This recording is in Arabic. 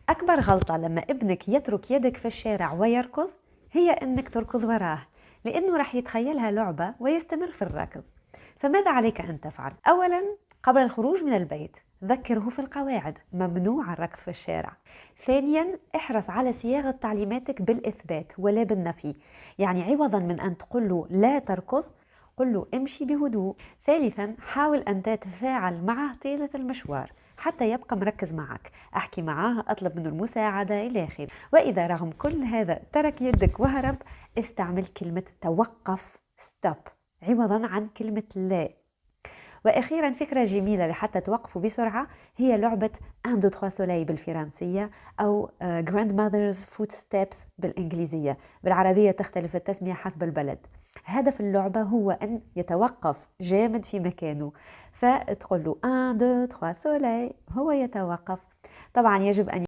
أكبر غلطة لما ابنك يترك يدك في الشارع ويركض هي أنك تركض وراه، لأنه رح يتخيلها لعبة ويستمر في الركض. فماذا عليك أن تفعل؟ أولا، قبل الخروج من البيت ذكره في القواعد، ممنوع الركض في الشارع. ثانيا، احرص على صياغة تعليماتك بالإثبات ولا بالنفي، يعني عوضا من أن تقول له لا تركض قل له امشي بهدوء. ثالثا، حاول أن تتفاعل معه طيلة المشوار حتى يبقى مركز معك، احكي معاه، اطلب منه المساعدة إلى آخره. وإذا رغم كل هذا ترك يدك وهرب، استعمل كلمة توقف stop عوضا عن كلمة لا. وأخيرا، فكرة جميلة لحتى توقفوا بسرعة هي لعبة 1 2 3 سولي بالفرنسية، أو grandmother's footsteps بالإنجليزية. بالعربية تختلف التسمية حسب البلد. هدف اللعبة هو أن يتوقف جامد في مكانه، فتقول له 1 2 3 سولي هو يتوقف. طبعا يجب أن